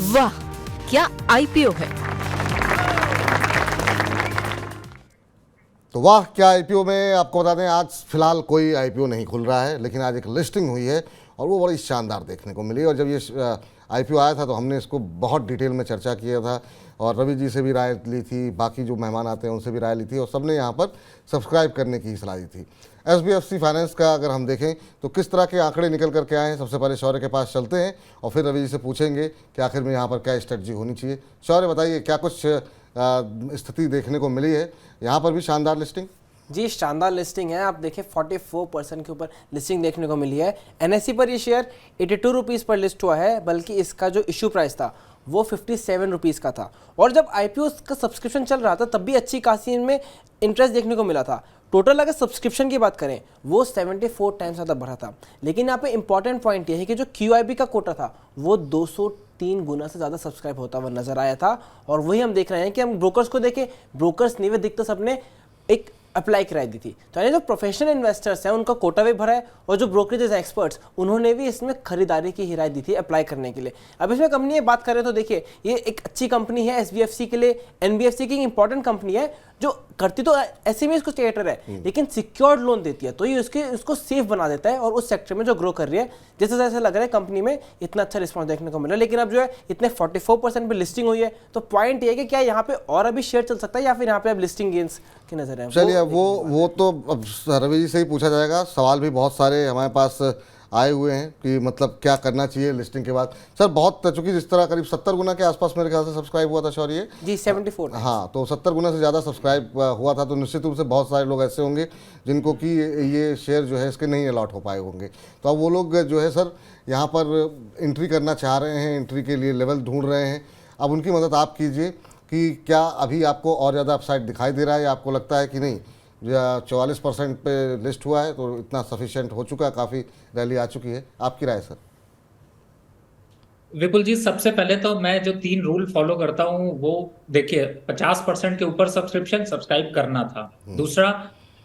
वाह, क्या आईपीओ है। तो वाह क्या आईपीओ में आपको बता दें, आज फिलहाल कोई आईपीओ नहीं खुल रहा है, लेकिन आज एक लिस्टिंग हुई है और वो बड़ी शानदार देखने को मिली। और जब ये आईपीओ आया था तो हमने इसको बहुत डिटेल में चर्चा किया था और रवि जी से भी राय ली थी, बाकी जो मेहमान आते हैं उनसे भी राय ली थी और सबने यहाँ पर सब्सक्राइब करने की ही सलाह दी थी। एसबीएफसी फाइनेंस का अगर हम देखें तो किस तरह के आंकड़े निकल करके आए हैं, सबसे पहले शौर्य के पास चलते हैं और फिर रवि जी से पूछेंगे कि आखिर में यहाँ पर क्या स्ट्रेटजी होनी चाहिए। शौर्य बताइए, क्या कुछ स्थिति देखने को मिली है? यहाँ पर भी शानदार लिस्टिंग। जी शानदार लिस्टिंग है। आप देखें 44% के ऊपर लिस्टिंग देखने को मिली है। एनएससी पर ये शेयर 82 रुपीज़ पर लिस्ट हुआ है, बल्कि इसका जो इशू प्राइस था वो 57 रुपीज़ का था। और जब आईपीओ का सब्सक्रिप्शन चल रहा था तब भी अच्छी खासी इनमें इंटरेस्ट देखने को मिला था। टोटल अगर सब्सक्रिप्शन की बात करें वो 74 टाइम्स ज़्यादा बढ़ा था। लेकिन यहाँ पे इंपॉर्टेंट पॉइंट ये है कि जो QIB का कोटा था वो 203 गुना से ज़्यादा सब्सक्राइब होता हुआ नजर आया था। और वही हम देख रहे हैं कि हम ब्रोकर्स को देखें, ब्रोकर्स ने अधिकतर सबने एक अप्लाई कराई दी थी। तो यानी जो प्रोफेशनल इन्वेस्टर्स हैं उनका कोटा भी भरा है और जो ब्रोकरेज एक्सपर्ट्स उन्होंने भी इसमें खरीदारी की हिदायत दी थी अप्लाई करने के लिए। अब इसमें कंपनी की बात करें तो देखिए ये एक अच्छी कंपनी है एसबीएफसी के लिए। एनबीएफसी की इंपॉर्टेंट कंपनी है जो करती तो एसएमई को स्टेटर है लेकिन सिक्योर्ड लोन देती है, तो ये उसको सेफ बना देता है और उस सेक्टर में जो ग्रो कर रही है जैसे जैसे लग रहा है कंपनी में इतना अच्छा रिस्पॉन्स देखने को मिला। लेकिन अब जो है इतने 44% पे लिस्टिंग हुई है, तो पॉइंट ये है कि क्या यहाँ पे और अभी शेयर चल सकता है या फिर यहाँ पे अब लिस्टिंग गेन्स की नजर है। चलिए वो तो अब रवि जी से ही पूछा जाएगा। सवाल भी बहुत सारे हमारे पास आए हुए हैं कि मतलब क्या करना चाहिए लिस्टिंग के बाद। सर बहुत, चूंकि जिस तरह करीब 70 गुना के आसपास मेरे ख्याल से सब्सक्राइब हुआ था शौर्य जी 74। हाँ, तो 70 गुना से ज़्यादा सब्सक्राइब हुआ था, तो निश्चित रूप से बहुत सारे लोग ऐसे होंगे जिनको कि ये शेयर जो है इसके नहीं अलॉट हो पाए होंगे। तो अब वो लोग जो है सर यहाँ पर एंट्री करना चाह रहे हैं, एंट्री के लिए लेवल ढूंढ रहे हैं। अब उनकी मदद आप कीजिए कि क्या अभी आपको और ज़्यादा अपसाइड दिखाई दे रहा है या आपको लगता है कि नहीं 44% पे लिस्ट हुआ है तो इतना सफिशिएंट हो चुका है, काफ़ी रैली आ चुकी है? आपकी राय सर। विपुल जी, सबसे पहले तो मैं जो 3 रूल फॉलो करता हूँ वो देखिए, 50% के ऊपर सब्सक्रिप्शन सब्सक्राइब करना था। दूसरा,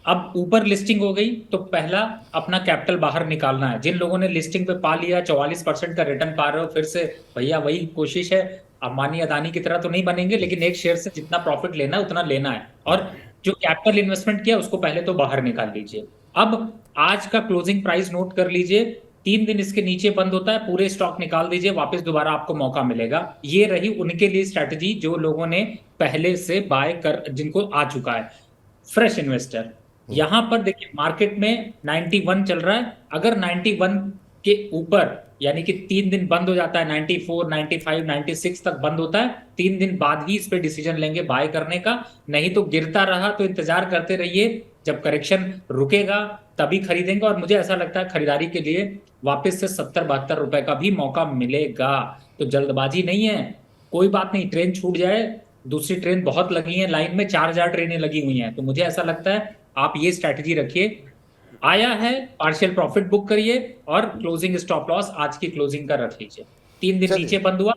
अब ऊपर लिस्टिंग हो गई तो पहला अपना कैपिटल बाहर निकालना है। जिन लोगों ने लिस्टिंग पे पा लिया 44% का रिटर्न पा रहे हो, फिर से भैया वही कोशिश है, अंबानी अदानी की तरह तो नहीं बनेंगे लेकिन एक शेयर से जितना प्रॉफिट लेना है उतना लेना है। और जो कैपिटल इन्वेस्टमेंट किया उसको पहले तो बाहर निकाल लीजिए। अब आज का क्लोजिंग प्राइस नोट कर लीजिए, 3 दिन इसके नीचे बंद होता है, पूरे स्टॉक निकाल दीजिए, वापस दोबारा आपको मौका मिलेगा। ये रही उनके लिए स्ट्रेटजी जो लोगों ने पहले से बाय कर, जिनको आ चुका है। फ्रेश इन्वेस्टर यहां पर देखिए मार्केट में 91 चल रहा है, अगर 91 के ऊपर यानी कि 3 दिन बंद हो जाता है, 94, 95, 96 तक बंद होता है, 3 दिन बाद ही इस पे डिसीजन लेंगे बाय करने का। नहीं तो गिरता रहा तो इंतजार करते रहिए, जब करेक्शन रुकेगा तभी खरीदेंगे। और मुझे ऐसा लगता है खरीदारी के लिए वापस से 70-72 रुपए का भी मौका मिलेगा। तो जल्दबाजी नहीं है, कोई बात नहीं, ट्रेन छूट जाए, दूसरी ट्रेन बहुत लगी है लाइन में, 4000 ट्रेनें लगी हुई हैं। तो मुझे ऐसा लगता है आप ये स्ट्रैटेजी रखिए, आया है पार्शियल प्रॉफिट बुक करिए और क्लोजिंग स्टॉप लॉस आज की क्लोजिंग का रख लीजिए। 3 दिन नीचे बंद हुआ।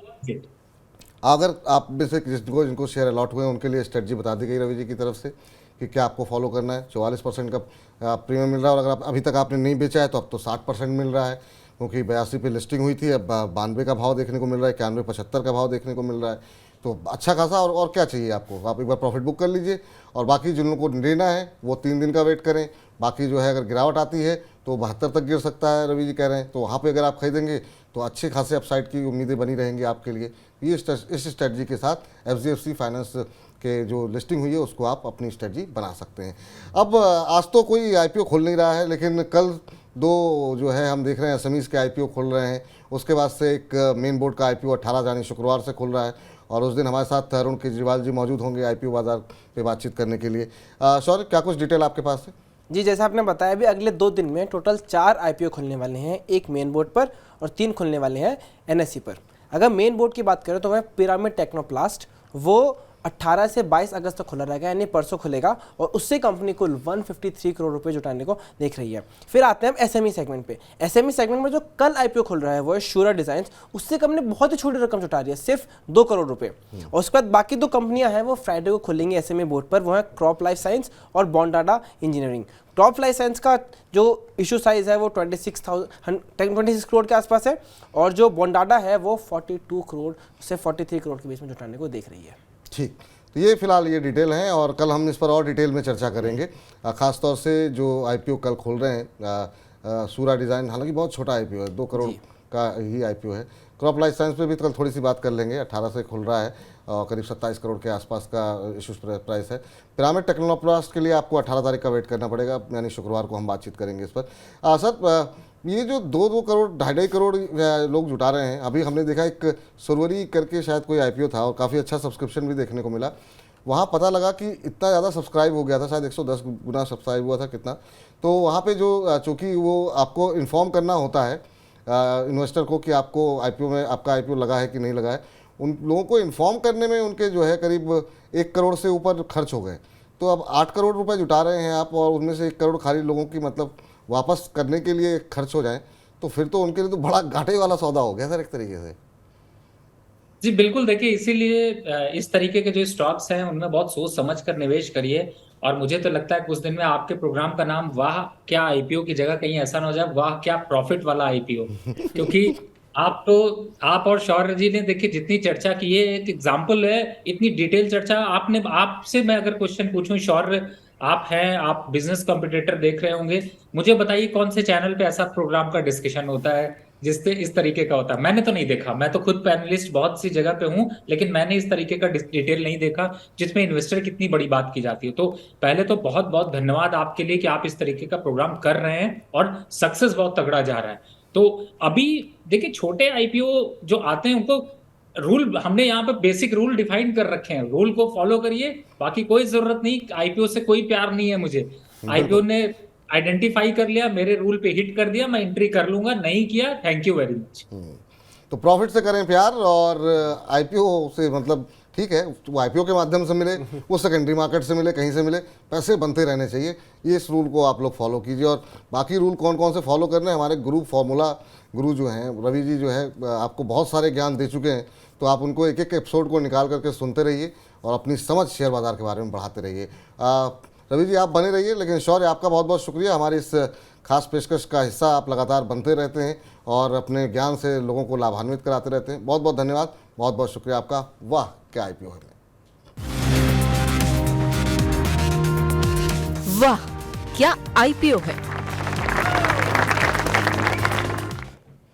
अगर आप में से जिनको शेयर अलॉट हुए हैं उनके लिए स्ट्रेटजी बता दी गई रवि जी की तरफ से कि क्या आपको फॉलो करना है। 44% का प्रीमियम मिल रहा है और अगर आप अभी तक आपने नहीं बेचा है तो अब तो 60% मिल रहा है, क्योंकि 82 पे लिस्टिंग हुई थी, अब 92 का भाव देखने को मिल रहा है, 91-75 का भाव देखने को मिल रहा है। तो अच्छा खासा, और क्या चाहिए आपको? आप एक बार प्रॉफिट बुक कर लीजिए और बाकी जिन लोगों को लेना है वो 3 दिन का वेट करें। बाकी जो है अगर गिरावट आती है तो 72 तक गिर सकता है, रवि जी कह रहे हैं, तो वहाँ पे अगर आप खरीदेंगे तो अच्छे खासे अपसाइड की उम्मीदें बनी रहेंगी आपके लिए। ये इस स्ट्रेटजी के साथ एफजीएफसी फाइनेंस के जो लिस्टिंग हुई है उसको आप अपनी स्ट्रेटजी बना सकते हैं। अब आज तो कोई आईपीओ खुल नहीं रहा है, लेकिन कल 2 जो है हम देख रहे हैं एसएमईज़ के आईपीओ खुल रहे हैं। उसके बाद से एक मेन बोर्ड का आईपीओ 18 यानी शुक्रवार से खुल रहा है और उस दिन हमारे साथ अरुण केजरीवाल जी मौजूद होंगे आईपीओ बाजार पे बातचीत करने के लिए। शौर्य, क्या कुछ डिटेल आपके पास है? जी जैसा आपने बताया भी अगले 2 दिन में टोटल 4 आईपीओ खुलने वाले हैं, एक मेन बोर्ड पर और 3 खुलने वाले हैं एनएससी पर। अगर मेन बोर्ड की बात करें तो वह पिरामिड टेक्नोप्लास्ट, वो 18 से 22 अगस्त तक खुला रहेगा, यानी परसों खुलेगा, और उससे कंपनी कुल 153 करोड़ रुपए जुटाने को देख रही है। फिर आते हैं हम एसएमई सेगमेंट पे। एसएमई सेगमेंट में जो कल आईपीओ खुल रहा है वो है शूरा डिजाइन्स, उससे कंपनी बहुत ही छोटी रकम जुटा रही है, सिर्फ 2 करोड़ रुपए। और उसके बाद बाकी 2 कंपनियां हैं वो फ्राइडे को खुलेंगी एसएमई बोर्ड पर, वो है क्रॉप लाइफ साइंस और बॉन्डाडा इंजीनियरिंग। क्रॉप लाइफ साइंस का जो इशू साइज है वो 26 करोड़ के आसपास है, और जो बॉन्डाडा है वो 42 करोड़ से 43 करोड़ के बीच में जुटाने को देख रही है। ठीक, तो ये फिलहाल ये डिटेल हैं और कल हम इस पर और डिटेल में चर्चा करेंगे। ख़ास तौर से जो आईपीओ कल खोल रहे हैं सूरा डिज़ाइन, हालांकि बहुत छोटा आईपीओ है, 2 करोड़ का ही आईपीओ है। क्रॉप लाइफ साइंस पे भी कल थोड़ी सी बात कर लेंगे, 18 से खुल रहा है और करीब 27 करोड़ के आसपास का इशू प्राइस है। पिरामिड टेक्नोप्लास्ट के लिए आपको 18 तारीख का वेट करना पड़ेगा, यानी शुक्रवार को हम बातचीत करेंगे इस पर। सर, ये जो 2-2 करोड़ 2.5 करोड़ लोग जुटा रहे हैं, अभी हमने देखा एक सुरवरी करके शायद कोई आईपीओ था और काफ़ी अच्छा सब्सक्रिप्शन भी देखने को मिला। वहाँ पता लगा कि इतना ज़्यादा सब्सक्राइब हो गया था, शायद 110 गुना सब्सक्राइब हुआ था कितना। तो वहाँ पे जो चूँकि वो आपको इन्फॉर्म करना होता है इन्वेस्टर को कि आपको आईपीओ में आपका आईपीओ लगा है कि नहीं लगा है, उन लोगों को इन्फॉर्म करने में उनके जो है करीब 1 करोड़ से ऊपर खर्च हो गए। तो अब 8 करोड़ रुपए जुटा रहे हैं आप और उनमें से 1 करोड़ खाली लोगों की मतलब वापस करने के लिए खर्च हो जाए, तो फिर तो उनके लिए तो बड़ा घाटे वाला सौदा हो गया सर एक तरीके से। जी बिल्कुल, देखिए इसीलिए इस तरीके के जो स्टॉक्स हैं उनमें बहुत सोच समझ कर निवेश करिए। और मुझे तो लगता है कुछ दिन में आपके प्रोग्राम का नाम वाह क्या आईपीओ की जगह कहीं ऐसा ना हो जाए वाह क्या प्रॉफिट वाला आईपीओ, क्योंकि आप और शौर्य जी ने देखिए जितनी चर्चा की है, एक एग्जाम्पल है, इतनी डिटेल चर्चा आपने। आपसे मैं अगर क्वेश्चन पूछूं, शौर्य आप हैं, आप बिजनेस कॉम्पिटिटर देख रहे होंगे, मुझे बताइए कौन से चैनल पे ऐसा प्रोग्राम का डिस्कशन होता है जिससे इस तरीके का होता है? मैंने तो नहीं देखा, मैं तो खुद पैनलिस्ट बहुत सी जगह पे हूं, लेकिन मैंने इस तरीके का डिटेल नहीं देखा जिसमें इन्वेस्टर कितनी बड़ी बात की जाती है। तो पहले तो बहुत बहुत धन्यवाद आपके लिए कि आप इस तरीके का प्रोग्राम कर रहे हैं और सक्सेस बहुत तगड़ा जा रहा है। तो अभी देखिए छोटे आईपीओ जो आते हैं उनको रूल हमने यहाँ पे बेसिक रूल डिफाइन कर रखे हैं, रूल को फॉलो करिए, बाकी कोई जरूरत नहीं। आईपीओ से कोई प्यार नहीं है मुझे, आईपीओ ने आइडेंटिफाई कर लिया, मेरे रूल पे हिट कर दिया, मैं एंट्री कर लूंगा, नहीं किया थैंक यू वेरी मच। तो प्रॉफिट से करें प्यार और आईपीओ से मतलब ठीक है, वो आईपीओ के माध्यम से मिले, वो सेकेंडरी मार्केट से मिले, कहीं से मिले, पैसे बनते रहने चाहिए। ये इस रूल को आप लोग फॉलो कीजिए। और बाकी रूल कौन कौन से फॉलो करने हैं, हमारे ग्रुप फॉर्मूला गुरु जो हैं रवि जी जो है आपको बहुत सारे ज्ञान दे चुके हैं, तो आप उनको एक एक एपिसोड को निकाल करके सुनते रहिए और अपनी समझ शेयर बाजार के बारे में बढ़ाते रहिए। रवि जी आप बने रहिए, लेकिन शौर्य आपका बहुत बहुत शुक्रिया, हमारी इस खास पेशकश का हिस्सा आप लगातार बनते रहते हैं और अपने ज्ञान से लोगों को लाभान्वित कराते रहते हैं। बहुत बहुत धन्यवाद, बहुत बहुत शुक्रिया आपका। वाह क्या आईपीओ है। वाह क्या आईपीओ है।